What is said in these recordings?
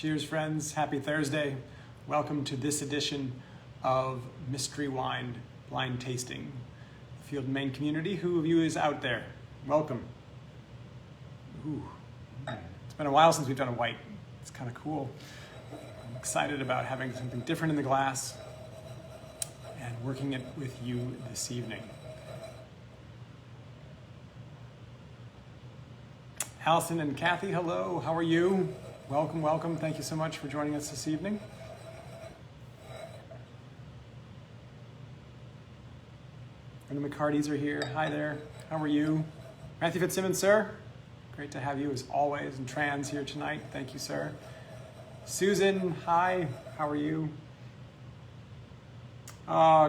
Cheers, friends. Happy Thursday. Welcome to this edition of Mystery Wine Blind Tasting. Field and Maine community, who of you is out there? Welcome. Ooh. It's been a while since we've done a white. It's kind of cool. I'm excited about having something different in the glass and working it with you this evening. Allison and Kathy, hello. How are you? Welcome, welcome. Thank you so much for joining us this evening. Brenda McCarty's are here. Hi there. How are you? Matthew Fitzsimmons, sir. Great to have you as always. And Trans here tonight. Thank you, sir. Susan, hi. How are you?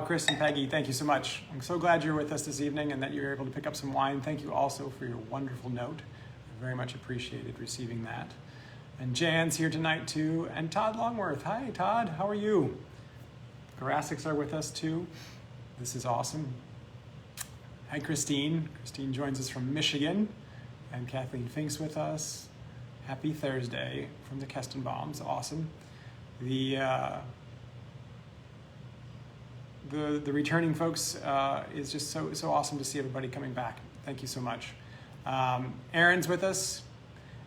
Chris and Peggy, thank you so much. I'm so glad you're with us this evening and that you're able to pick up some wine. Thank you also for your wonderful note. I very much appreciated receiving that. And Jan's here tonight too. And Todd Longworth. Hi, Todd. How are you? Garasics are with us too. This is awesome. Hi, Christine. Christine joins us from Michigan. And Kathleen Fink's with us. Happy Thursday from the Kestenbaums. Awesome. The returning folks is just so awesome to see everybody coming back. Thank you so much. Aaron's with us.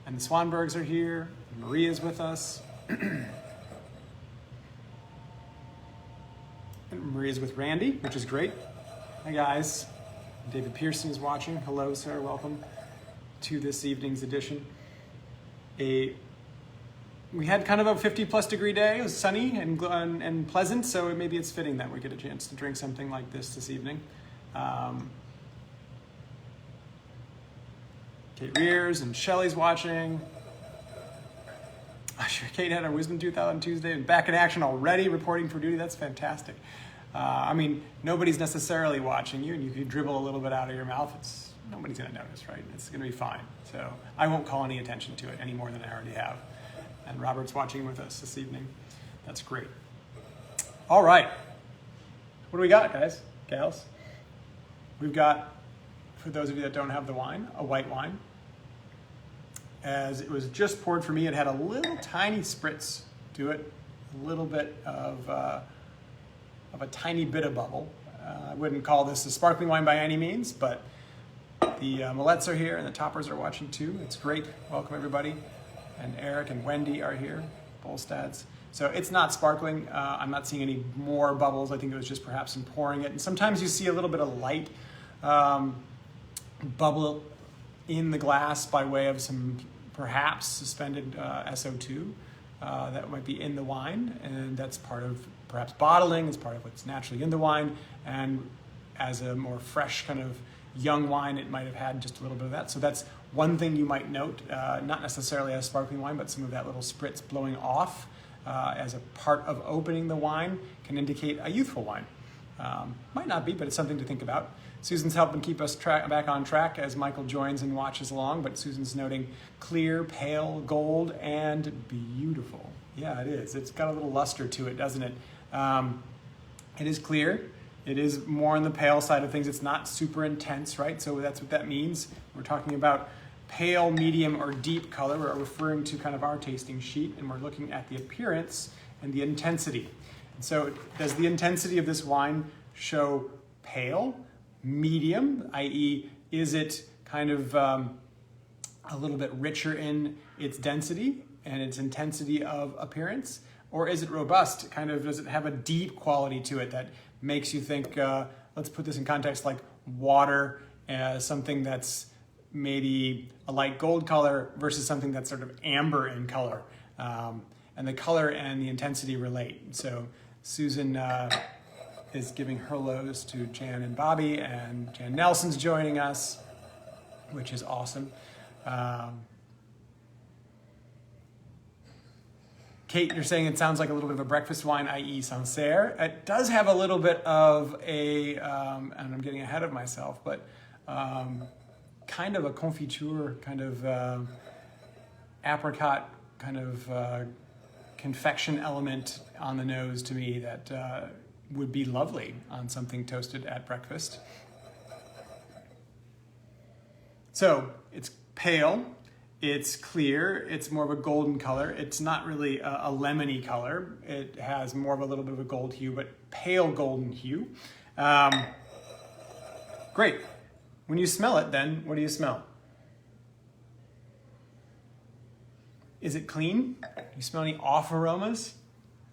And the Swanbergs are here. Maria's with us. And Maria's with Randy, which is great. Hi, guys. David Pearson is watching. Hello, sir. Welcome to this evening's edition. We had kind of a 50-plus degree day. It was sunny and pleasant, so maybe it's fitting that we get a chance to drink something like this evening. Kate Rears and Shelley's watching. I'm sure Kate had her wisdom tooth out on Tuesday and back in action already, reporting for duty. That's fantastic. Nobody's necessarily watching you, and you can dribble a little bit out of your mouth. Nobody's going to notice, right? It's going to be fine. So I won't call any attention to it any more than I already have. And Robert's watching with us this evening. That's great. All right. What do we got, guys, gals? We've got, for those of you that don't have the wine, a white wine. As it was just poured for me, it had a little tiny spritz to it, a little bit of a tiny bit of bubble. I wouldn't call this a sparkling wine by any means, but the Millettes are here and the Toppers are watching too. It's great. Welcome, everybody. And Eric and Wendy are here, Bolstads. So it's not sparkling. I'm not seeing any more bubbles. I think it was just perhaps in pouring it. And sometimes you see a little bit of light bubble in the glass by way of some perhaps suspended SO2 that might be in the wine. And that's part of perhaps bottling. It's part of what's naturally in the wine. And as a more fresh kind of young wine, it might have had just a little bit of that. So that's one thing you might note, not necessarily as sparkling wine, but some of that little spritz blowing off as a part of opening the wine can indicate a youthful wine. Might not be, but it's something to think about. Susan's helping keep us back on track as Michael joins and watches along, but Susan's noting clear, pale, gold, and beautiful. Yeah, it is. It's got a little luster to it, doesn't it? It is clear. It is more on the pale side of things. It's not super intense, right? So that's what that means. We're talking about pale, medium, or deep color. We're referring to kind of our tasting sheet, and we're looking at the appearance and the intensity. And so does the intensity of this wine show pale, medium, i.e. is it kind of a little bit richer in its density and its intensity of appearance? Or is it robust? Kind of, does it have a deep quality to it that makes you think, let's put this in context, like water, something that's maybe a light gold color versus something that's sort of amber in color. And the color and the intensity relate. So Susan is giving hellos to Jan and Bobby, and Jan Nelson's joining us, which is awesome. Kate, you're saying it sounds like a little bit of a breakfast wine, i.e. Sancerre. It does have a little bit of a, and I'm getting ahead of myself, but kind of a confiture, kind of apricot, kind of confection element on the nose to me that would be lovely on something toasted at breakfast. So it's pale. It's clear. It's more of a golden color. It's not really a lemony color. It has more of a little bit of a gold hue, but pale golden hue. Great. When you smell it, then what do you smell? Is it clean? Do you smell any off aromas?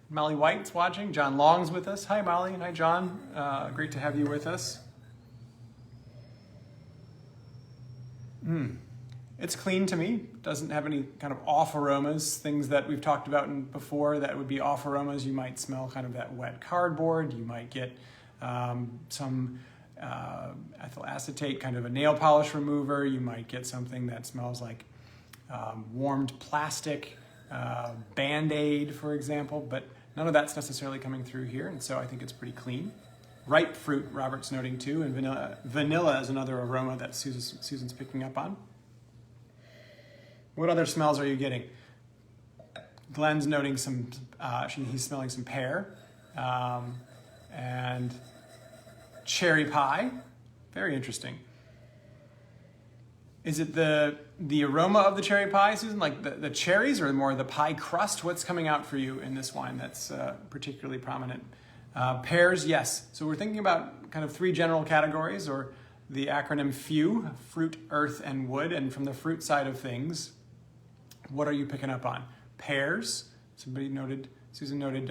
Molly White's watching. John Long's with us. Hi, Molly. Hi, John. Great to have you with us. It's clean to me. Doesn't have any kind of off aromas, things that we've talked about before that would be off aromas. You might smell kind of that wet cardboard. You might get some ethyl acetate, kind of a nail polish remover. You might get something that smells like warmed plastic, Band-Aid, for example, but none of that's necessarily coming through here, and so I think it's pretty clean. Ripe fruit, Robert's noting too, and vanilla is another aroma that Susan's picking up on. What other smells are you getting? Glenn's noting some, he's smelling some pear, and cherry pie. Very interesting. Is it the aroma of the cherry pie, Susan? Like the cherries, or more the pie crust? What's coming out for you in this wine that's particularly prominent? Pears, yes. So we're thinking about kind of three general categories, or the acronym FEW, fruit, earth, and wood. And from the fruit side of things, what are you picking up on? Pears, Susan noted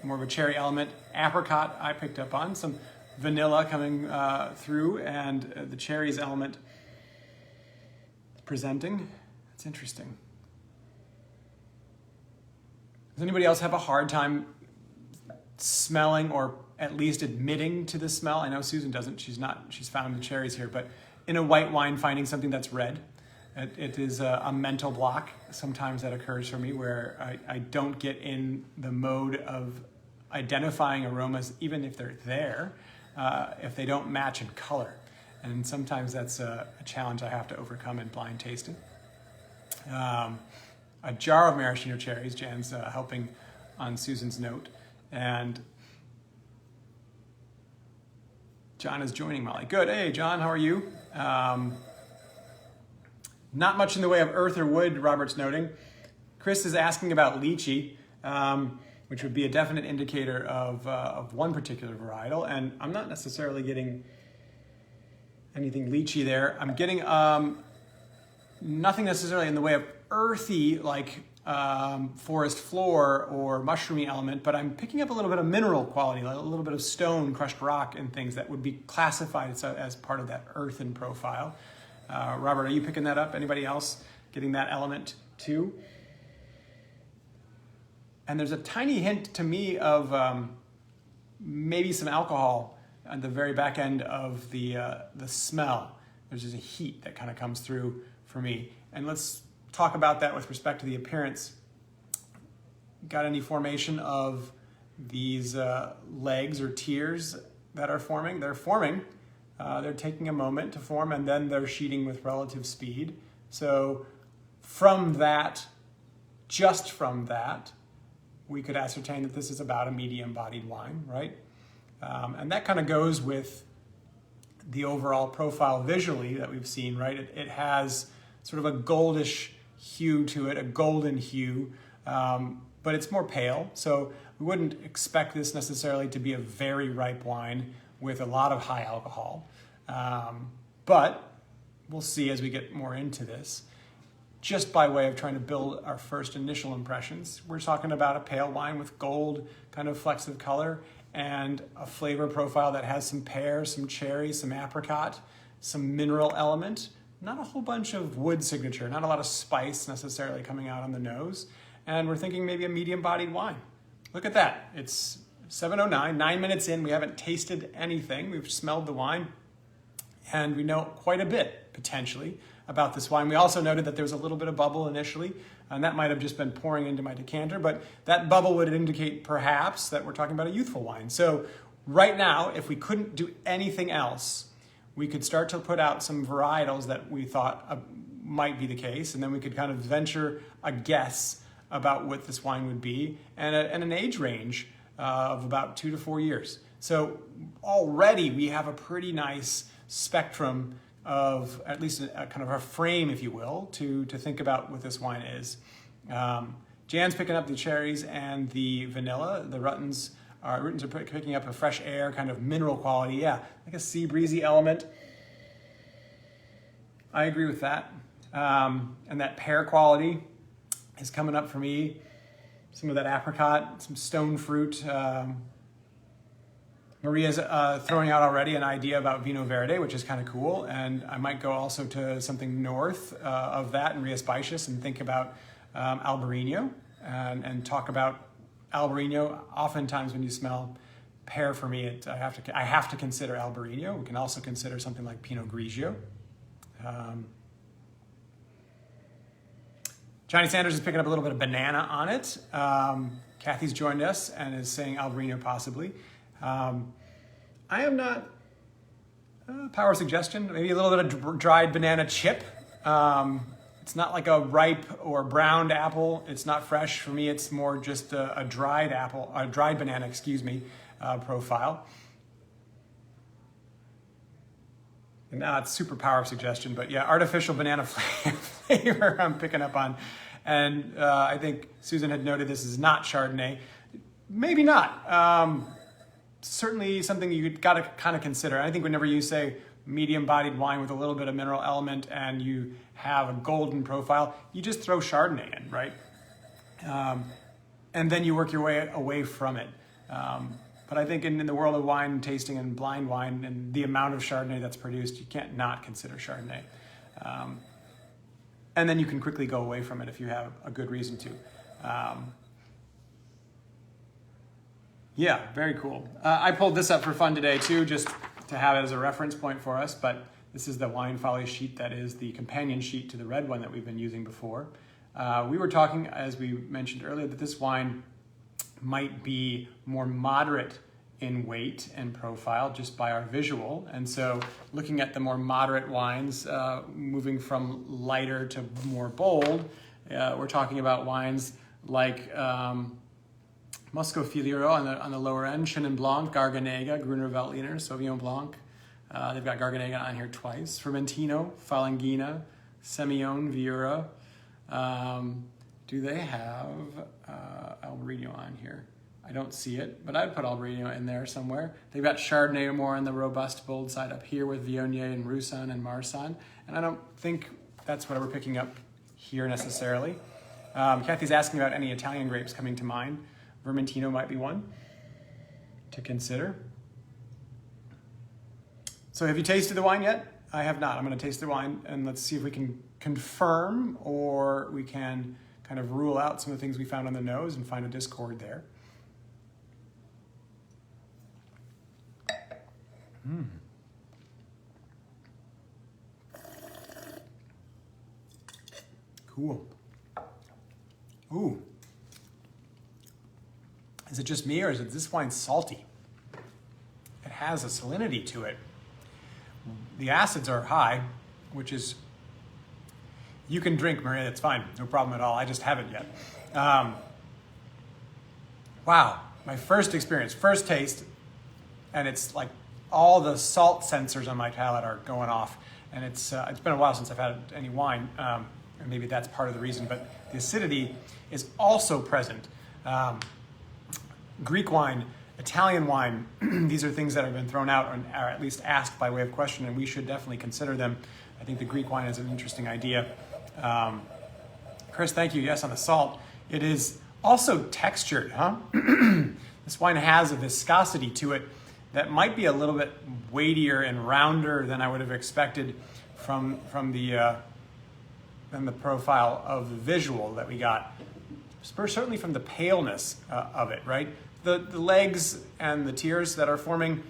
more of a cherry element. Apricot, I picked up on. Some vanilla coming through, and the cherries element presenting. That's interesting. Does anybody else have a hard time smelling, or at least admitting to the smell? I know Susan doesn't. She's found the cherries here, but in a white wine, finding something that's red, it is a mental block. Sometimes that occurs for me, where I don't get in the mode of identifying aromas, even if they're there, if they don't match in color. And sometimes that's a challenge I have to overcome in blind tasting. A jar of maraschino cherries, Jan's helping on Susan's note. And John is joining Molly. Good. Hey, John, how are you? Not much in the way of earth or wood, Robert's noting. Chris is asking about lychee, which would be a definite indicator of one particular varietal. And I'm not necessarily getting anything lychee there. I'm getting nothing necessarily in the way of earthy, like forest floor or mushroomy element, but I'm picking up a little bit of mineral quality, a little bit of stone, crushed rock, and things that would be classified as part of that earthen profile. Robert, are you picking that up? Anybody else getting that element too? And there's a tiny hint to me of maybe some alcohol at the very back end of the smell. There's just a heat that kind of comes through for me. And let's talk about that with respect to the appearance. Got any formation of these legs or tears that are forming? They're forming. They're taking a moment to form, and then they're sheeting with relative speed. So from that, just from that, we could ascertain that this is about a medium-bodied wine, right? And that kind of goes with the overall profile visually that we've seen, right? It has sort of a goldish hue to it, a golden hue, but it's more pale. So we wouldn't expect this necessarily to be a very ripe wine with a lot of high alcohol. But we'll see as we get more into this. Just by way of trying to build our first initial impressions, we're talking about a pale wine with gold kind of flecks of color and a flavor profile that has some pear, some cherry, some apricot, some mineral element. Not a whole bunch of wood signature, not a lot of spice necessarily coming out on the nose. And we're thinking maybe a medium-bodied wine. Look at that. It's 7:09, 9 minutes in. We haven't tasted anything. We've smelled the wine, and we know quite a bit, potentially, about this wine. We also noted that there was a little bit of bubble initially, and that might have just been pouring into my decanter, but that bubble would indicate perhaps that we're talking about a youthful wine. So right now, if we couldn't do anything else, we could start to put out some varietals that we thought might be the case, and then we could kind of venture a guess about what this wine would be, and an age range of about 2 to 4 years. So already we have a pretty nice spectrum of at least a kind of a frame, if you will, to think about what this wine is. Jan's picking up the cherries and the vanilla. The Ruttons are picking up a fresh air, kind of mineral quality. Yeah, like a sea breezy element. I agree with that. And that pear quality is coming up for me. Some of that apricot, some stone fruit. Maria's throwing out already an idea about Vino Verde, which is kind of cool. And I might go also to something north of that in Rias Baixas and think about Albarino and talk about Albarino. Oftentimes when you smell pear, for me, I have to consider Albarino. We can also consider something like Pinot Grigio. Johnny Sanders is picking up a little bit of banana on it. Kathy's joined us and is saying Albarino possibly. I am not, power suggestion, maybe a little bit of dried banana chip. It's not like a ripe or browned apple. It's not fresh. For me, it's more just a dried apple, a dried banana, profile. And now it's super power suggestion, but yeah, artificial banana flavor I'm picking up on. And I think Susan had noted this is not Chardonnay. Maybe not. Certainly something you got to kind of consider. I think whenever you say medium-bodied wine with a little bit of mineral element and you have a golden profile, you just throw Chardonnay in, right? And then you work your way away from it. But I think in the world of wine tasting and blind wine and the amount of Chardonnay that's produced, you can't not consider Chardonnay. And then you can quickly go away from it if you have a good reason to. Yeah, very cool. I pulled this up for fun today too, just to have it as a reference point for us, but this is the Wine Folly sheet that is the companion sheet to the red one that we've been using before. We were talking, as we mentioned earlier, that this wine might be more moderate in weight and profile just by our visual. And so looking at the more moderate wines, moving from lighter to more bold, we're talking about wines like Muscofiliero on the lower end, Chenin Blanc, Garganega, Gruner Veltliner, Sauvignon Blanc. They've got Garganega on here twice. Fermentino, Falangina, Semillon, Viura. Do they have Albarino on here? I don't see it, but I'd put Albarino in there somewhere. They've got Chardonnay more on the robust, bold side up here with Viognier and Roussanne and Marsanne. And I don't think that's what we're picking up here necessarily. Kathy's asking about any Italian grapes coming to mind. Vermentino might be one to consider. So have you tasted the wine yet? I have not. I'm going to taste the wine and let's see if we can confirm or we can kind of rule out some of the things we found on the nose and find a discord there. Cool. Ooh. Is it just me or is this wine salty? It has a salinity to it. The acids are high, which is, you can drink, Maria, that's fine. No problem at all. I just haven't yet. Wow, my first experience, first taste, and it's like all the salt sensors on my palate are going off. And it's been a while since I've had any wine, and maybe that's part of the reason, but the acidity is also present. Greek wine, Italian wine, these are things that have been thrown out or at least asked by way of question, and we should definitely consider them. I think the Greek wine is an interesting idea. Chris, thank you. Yes, on the salt. It is also textured, huh? This wine has a viscosity to it that might be a little bit weightier and rounder than I would have expected from the profile of the visual that we got. Certainly from the paleness of it, right? The legs and the tears that are forming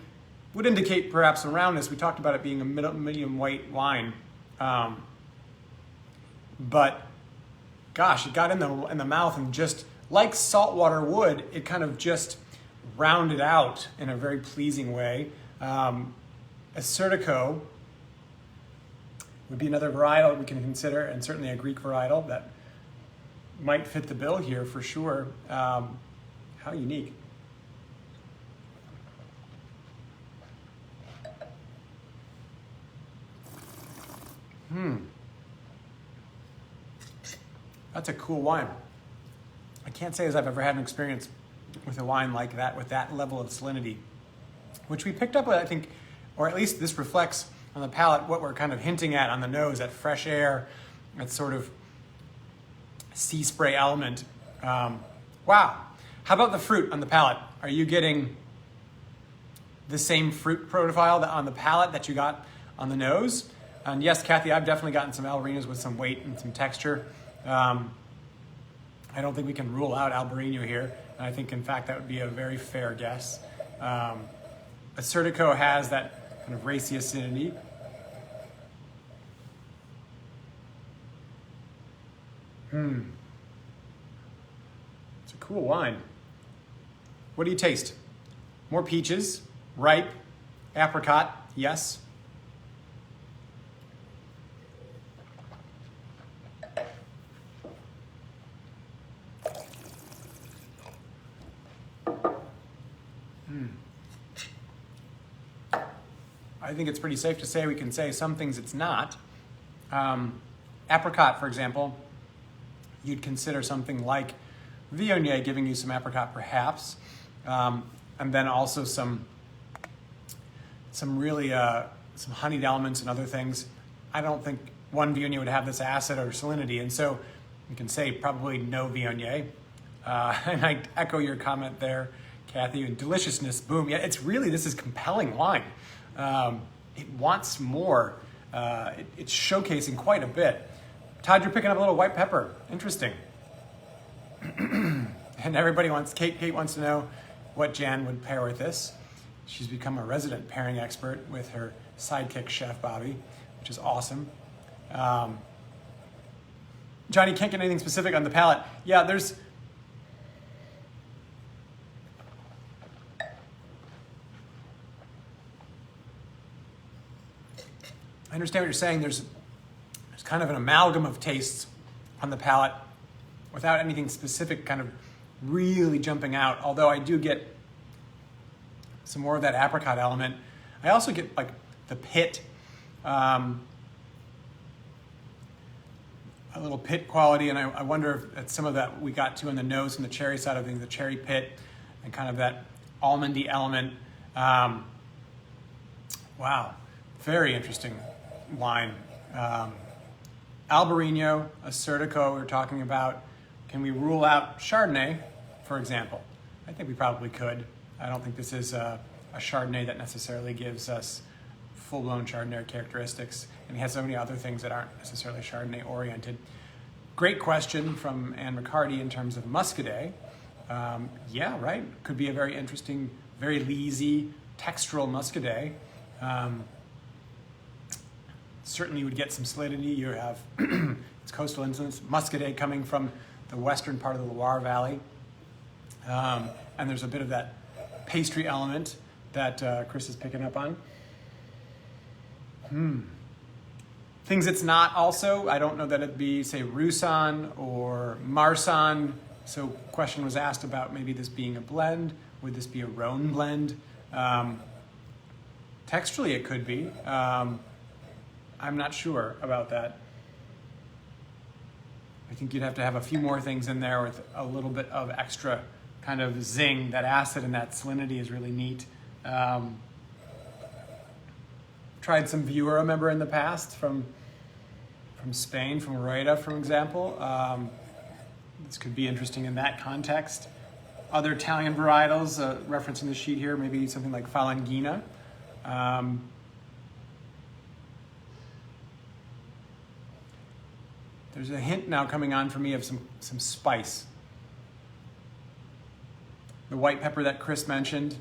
would indicate perhaps a roundness. We talked about it being a medium weight wine. But gosh, it got in the mouth and just like saltwater would, it kind of just rounded out in a very pleasing way. Assyrtiko would be another varietal we can consider, and certainly a Greek varietal that might fit the bill here for sure. How unique. That's a cool wine. I can't say as I've ever had an experience with a wine like that, with that level of salinity, which we picked up with, I think, or at least this reflects on the palate what we're kind of hinting at on the nose, that fresh air, that sort of sea spray element. Wow. How about the fruit on the palate? Are you getting the same fruit profile on the palate that you got on the nose? And yes, Kathy, I've definitely gotten some Albarinos with some weight and some texture. I don't think we can rule out Albarino here. And I think, in fact, that would be a very fair guess. Assyrtiko has that kind of racy acidity. It's a cool wine. What do you taste? More peaches, ripe, apricot, yes. I think it's pretty safe to say we can say some things it's not. Apricot, for example, you'd consider something like Viognier giving you some apricot perhaps, and then also some really some honeyed elements and other things. I don't think one Viognier would have this acid or salinity, and so you can say probably no Viognier. And I echo your comment there, Kathy. And deliciousness, boom. Yeah, it's really, this is compelling wine. It wants more. It's showcasing quite a bit. Todd, you're picking up a little white pepper. Interesting. And everybody wants, Kate wants to know what Jan would pair with this. She's become a resident pairing expert with her sidekick chef, Bobby, which is awesome. Johnny, can't get anything specific on the palate. Yeah, I understand what you're saying. There's kind of an amalgam of tastes on the palate without anything specific kind of really jumping out, although I do get some more of that apricot element. I also get like the pit, a little pit quality, and I wonder if that's some of that we got to in the nose and the cherry side of things, the cherry pit and kind of that almondy element. Wow, very interesting wine. Albarino, Assyrtiko we're talking about. Can we rule out Chardonnay, for example? I think we probably could. I don't think this is a Chardonnay that necessarily gives us full-blown Chardonnay characteristics, and it has so many other things that aren't necessarily Chardonnay-oriented. Great question from Anne McCarty in terms of Muscadet. Yeah, right. Could be a very interesting, very leesy, textural Muscadet. Certainly you would get some salinity. You have its coastal influence. Muscadet coming from the western part of the Loire Valley. And there's a bit of that pastry element that Chris is picking up on. Things it's not also, I don't know that it'd be, say, Roussanne or Marsanne. So question was asked about maybe this being a blend. Would this be a Rhone blend? Texturally it could be. I'm not sure about that. I think you'd have to have a few more things in there with a little bit of extra kind of zing. That acid and that salinity is really neat. Tried some Viewer, I remember, in the past from Spain, from Rueda, for example. This could be interesting in that context. Other Italian varietals, referencing the sheet here, maybe something like Falanghina. There's a hint now coming on for me of some spice. The white pepper that Chris mentioned.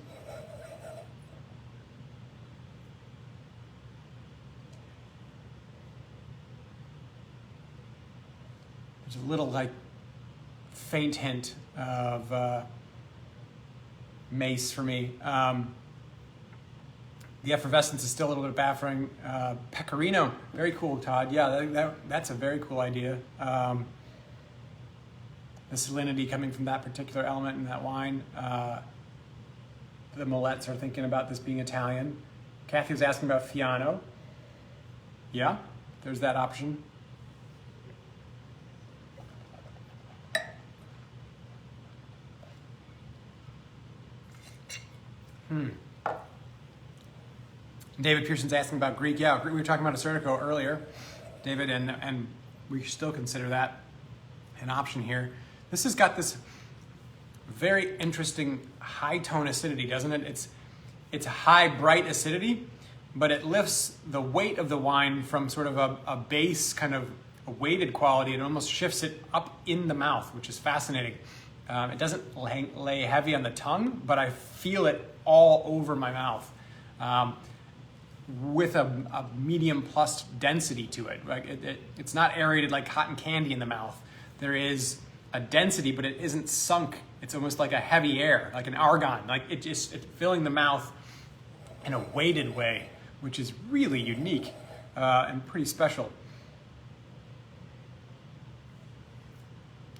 There's a little like faint hint of mace for me. The effervescence is still a little bit baffling. Pecorino, very cool, Todd. Yeah, that's a very cool idea. The salinity coming from that particular element in that wine. The Molettes are thinking about this being Italian. Kathy was asking about Fiano. Yeah, there's that option. David Pearson's asking about Greek. Yeah, we were talking about Acertico earlier, David, and we still consider that an option here. This has got this very interesting high tone acidity, doesn't it? It's a high, bright acidity, but it lifts the weight of the wine from sort of a base kind of a weighted quality and almost shifts it up in the mouth, which is fascinating. It doesn't lay heavy on the tongue, but I feel it all over my mouth. With a medium plus density to it. Like it's not aerated like cotton candy in the mouth. There is a density, but it isn't sunk. It's almost like a heavy air, like an argon. Like it's filling the mouth in a weighted way, which is really unique and pretty special.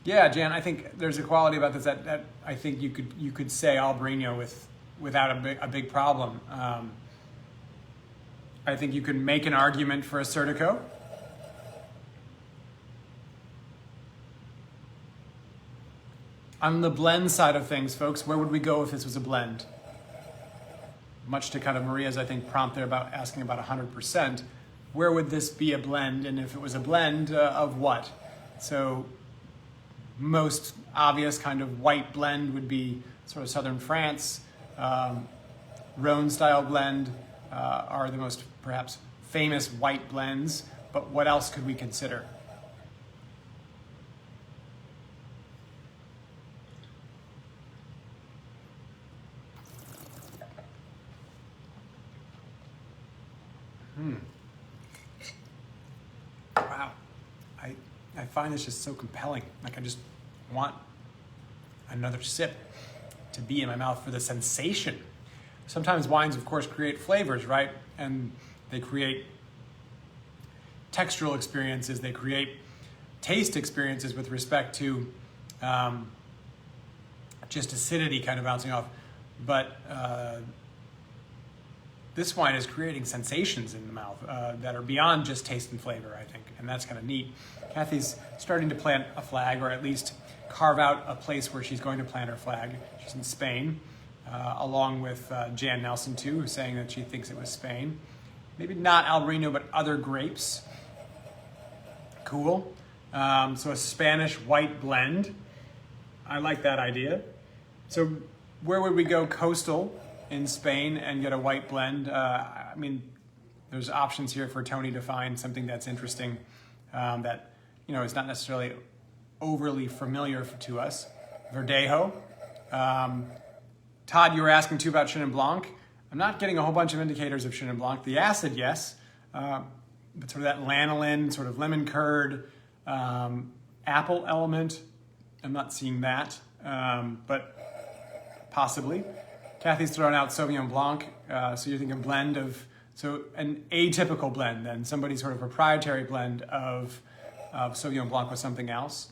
Yeah, Jan, I think there's a quality about this that I think you could say Albarino without a big problem. I think you can make an argument for Acertico. On the blend side of things, folks, where would we go if this was a blend? Much to kind of Maria's, I think, prompt there about asking about 100%. Where would this be a blend? And if it was a blend of what? So most obvious kind of white blend would be sort of southern France. Rhone style blend are the most perhaps famous white blends, but what else could we consider? Wow, I find this just so compelling. Like I just want another sip to be in my mouth for the sensation. Sometimes wines, of course, create flavors, right? And they create textural experiences. They create taste experiences with respect to just acidity kind of bouncing off. But this wine is creating sensations in the mouth that are beyond just taste and flavor, I think. And that's kind of neat. Kathy's starting to plant a flag, or at least carve out a place where she's going to plant her flag. She's in Spain. Along with Jan Nelson too, who's saying that she thinks it was Spain. Maybe not Albarino, but other grapes. Cool. So a Spanish white blend. I like that idea. So where would we go coastal in Spain and get a white blend? I mean, there's options here for Tony to find something that's interesting that, you know, is not necessarily overly familiar to us. Verdejo. Todd, you were asking too about Chenin Blanc. I'm not getting a whole bunch of indicators of Chenin Blanc. The acid, yes, but sort of that lanolin, sort of lemon curd, apple element. I'm not seeing that, but possibly. Kathy's thrown out Sauvignon Blanc, so you're thinking blend of, so an atypical blend then, somebody's sort of proprietary blend of Sauvignon Blanc with something else.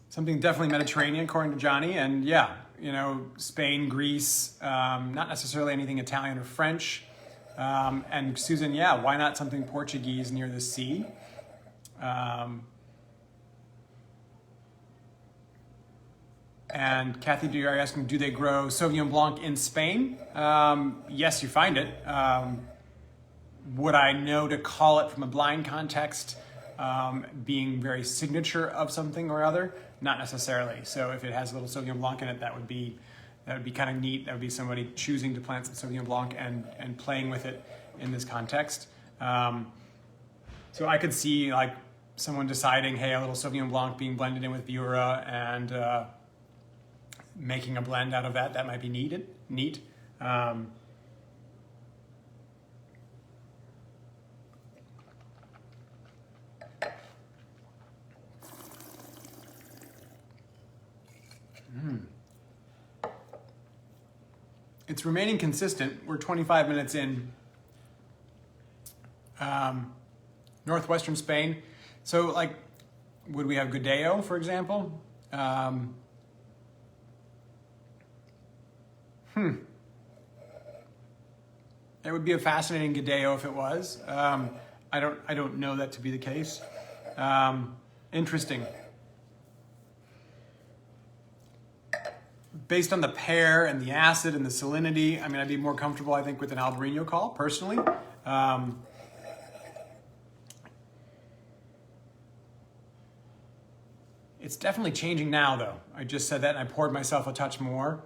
Something definitely Mediterranean, according to Johnny, and yeah, you know, Spain, Greece, not necessarily anything Italian or French. And Susan, yeah, why not something Portuguese near the sea? And Kathy, you're asking, do they grow Sauvignon Blanc in Spain? Yes, you find it. Would I know to call it from a blind context being very signature of something or other? Not necessarily. So if it has a little Sauvignon Blanc in it, that would be kind of neat. That would be somebody choosing to plant some Sauvignon Blanc and playing with it in this context. So I could see like someone deciding, hey, a little Sauvignon Blanc being blended in with Vieira and making a blend out of that. That might be neat. It's remaining consistent. We're 25 minutes in. Northwestern Spain. So like, would we have Gudeo, for example? It would be a fascinating Gadeo if it was. I don't know that to be the case. Interesting. Based on the pear and the acid and the salinity, I mean, I'd be more comfortable, I think, with an Albarino call, personally. It's definitely changing now, though. I just said that and I poured myself a touch more.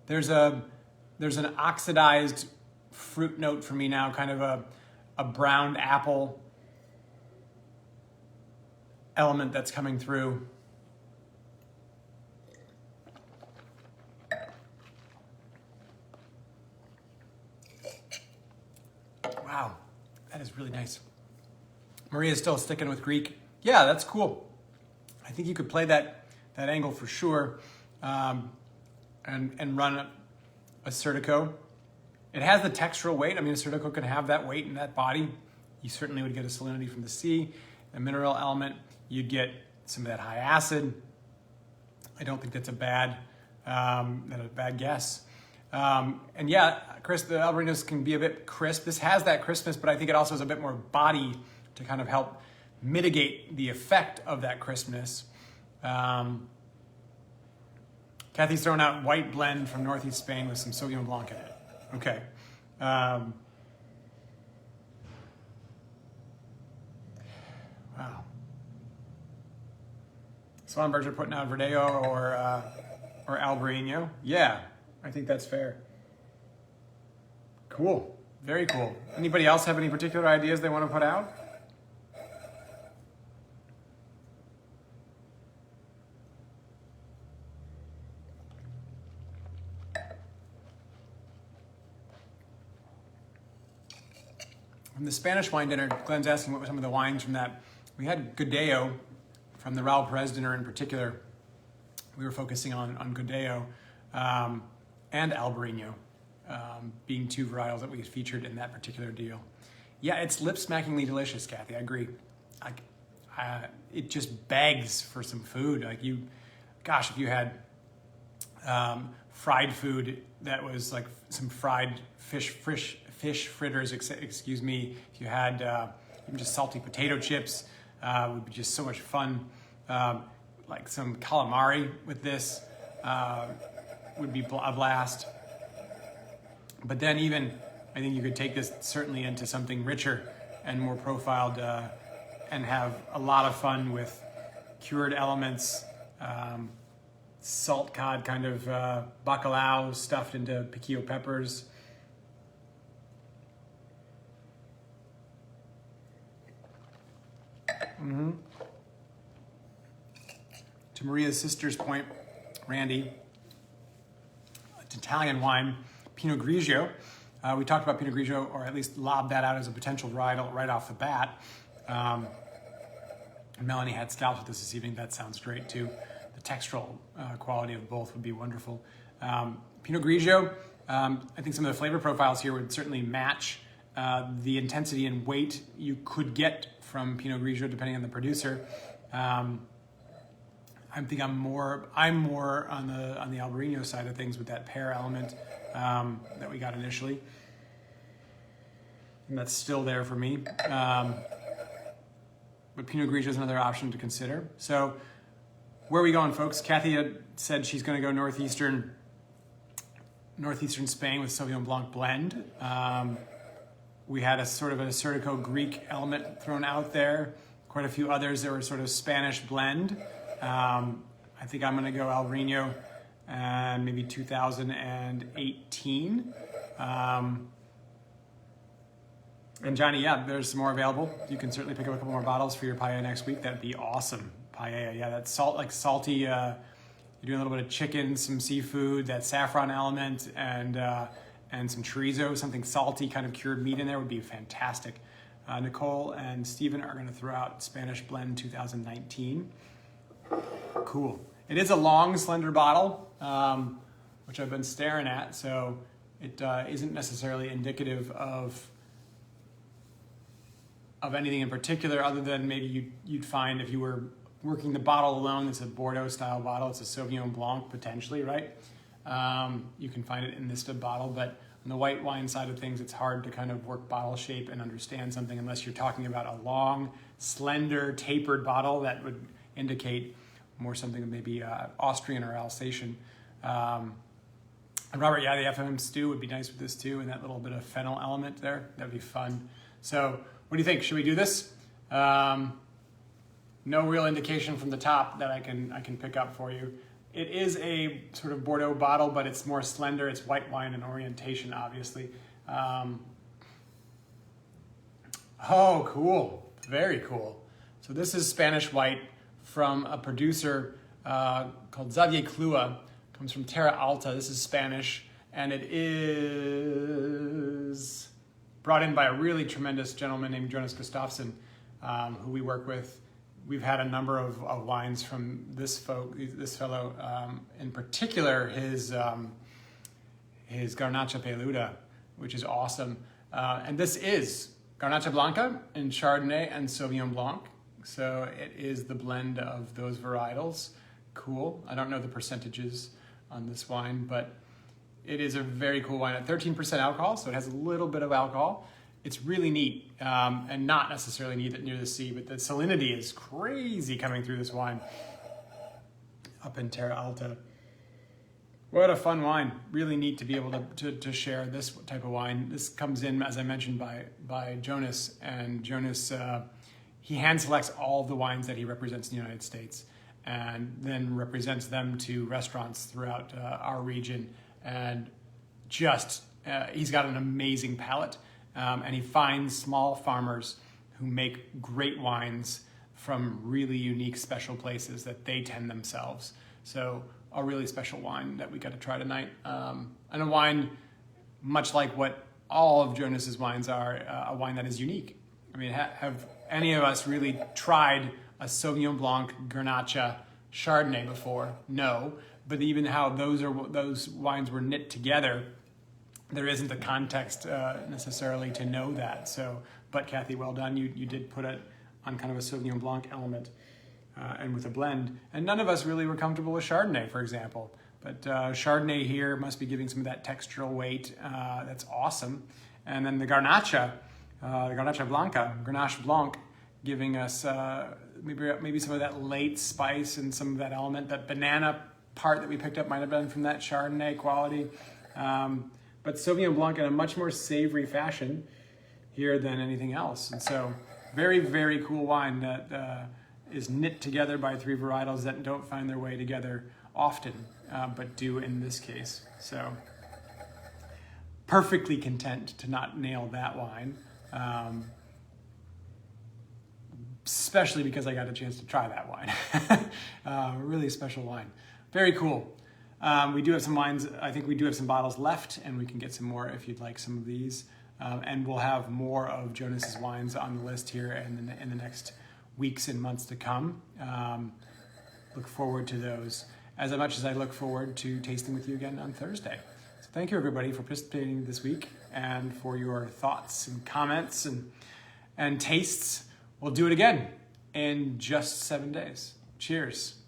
There's an oxidized fruit note for me now, kind of a browned apple element that's coming through. Wow, that is really nice. Maria's still sticking with Greek. Yeah, that's cool. I think you could play that angle for sure, and run a Certico. It has the textural weight. I mean, a Certico can have that weight in that body. You certainly would get a salinity from the sea, a mineral element. You'd get some of that high acid. I don't think that's a bad guess. And yeah, Chris, the Albarinos can be a bit crisp. This has that crispness, but I think it also has a bit more body to kind of help mitigate the effect of that crispness. Kathy's throwing out white blend from Northeast Spain with some Sauvignon Blanc in it. Okay. Wow. Swanbergs are putting out Verdeo or Albarino. Yeah, I think that's fair. Cool. Very cool. Anybody else have any particular ideas they want to put out? From the Spanish wine dinner, Glenn's asking what were some of the wines from that. We had Gadeo from the Raul Perez dinner in particular. We were focusing on Gadeo and Albarino being two varietals that we featured in that particular deal. Yeah, it's lip-smackingly delicious, Kathy. I agree. It just begs for some food. Like if you had fried food that was like some fried fish fritters, excuse me. If you had even just salty potato chips, would be just so much fun. Like some calamari with this would be a blast. But then even, I think you could take this certainly into something richer and more profiled and have a lot of fun with cured elements, salt cod kind of bacalao stuffed into piquillo peppers. Mm-hmm. To Maria's sister's point, Randy, it's Italian wine, Pinot Grigio. We talked about Pinot Grigio, or at least lobbed that out as a potential varietal right off the bat. And Melanie had scalps with us this evening. That sounds great too. The textural quality of both would be wonderful. Pinot Grigio, I think some of the flavor profiles here would certainly match the intensity and weight you could get from Pinot Grigio, depending on the producer. I think I'm more on the Albarino side of things with that pear element that we got initially, and that's still there for me. But Pinot Grigio is another option to consider. So, where are we going, folks? Kathy had said she's going to go northeastern Spain with Sauvignon Blanc blend. We had a sort of a Certico Greek element thrown out there. Quite a few others that were sort of Spanish blend. I think I'm going to go Albarino and maybe 2018. And Johnny, yeah, there's some more available. You can certainly pick up a couple more bottles for your paella next week. That'd be awesome. Paella, yeah, that salty. You're doing a little bit of chicken, some seafood, that saffron element, and some chorizo, something salty, kind of cured meat in there would be fantastic. Nicole and Steven are going to throw out Spanish Blend 2019. Cool. It is a long, slender bottle, which I've been staring at, so it isn't necessarily indicative of anything in particular, other than maybe you'd find if you were working the bottle alone. It's a Bordeaux-style bottle. It's a Sauvignon Blanc, potentially, right? You can find it in this bottle, but on the white wine side of things, it's hard to kind of work bottle shape and understand something unless you're talking about a long, slender, tapered bottle that would indicate more something maybe Austrian or Alsatian. And Robert, yeah, the FMM stew would be nice with this too, and that little bit of fennel element there. That'd be fun. So what do you think? Should we do this? No real indication from the top that I can pick up for you. It is a sort of Bordeaux bottle, but it's more slender. It's white wine in orientation, obviously. Oh, cool. Very cool. So this is Spanish white from a producer called Xavier Clua. Comes from Terra Alta. This is Spanish, and it is brought in by a really tremendous gentleman named Jonas Gustafsson, who we work with. We've had a number of wines from this fellow, in particular his Garnacha Peluda, which is awesome. And this is Garnacha Blanca in Chardonnay and Sauvignon Blanc. So it is the blend of those varietals. Cool. I don't know the percentages on this wine, but it is a very cool wine at 13% alcohol, so it has a little bit of alcohol. It's really neat, and not necessarily near the sea, but the salinity is crazy coming through this wine up in Terra Alta. What a fun wine. Really neat to be able to share this type of wine. This comes in, as I mentioned, by Jonas, and Jonas, he hand selects all of the wines that he represents in the United States and then represents them to restaurants throughout our region. And just, he's got an amazing palate. And he finds small farmers who make great wines from really unique, special places that they tend themselves. So a really special wine that we got to try tonight. And a wine, much like what all of Jonas's wines are, a wine that is unique. I mean, have any of us really tried a Sauvignon Blanc, Garnacha, Chardonnay before? No. But even how those wines were knit together, there isn't the context necessarily to know that. So, but Kathy, well done. You did put it on kind of a Sauvignon Blanc element and with a blend. And none of us really were comfortable with Chardonnay, for example. But Chardonnay here must be giving some of that textural weight. That's awesome. And then the Garnacha Blanca, Grenache Blanc, giving us maybe some of that late spice and some of that element. That banana part that we picked up might have been from that Chardonnay quality. But Sauvignon Blanc in a much more savory fashion here than anything else. And so very, very cool wine that is knit together by three varietals that don't find their way together often, but do in this case. So perfectly content to not nail that wine, especially because I got a chance to try that wine. Really special wine. Very cool. We do have some wines. I think we do have some bottles left, and we can get some more if you'd like some of these. And we'll have more of Jonas's wines on the list here in the next weeks and months to come. Look forward to those as much as I look forward to tasting with you again on Thursday. So thank you, everybody, for participating this week and for your thoughts and comments and tastes. We'll do it again in just 7 days. Cheers.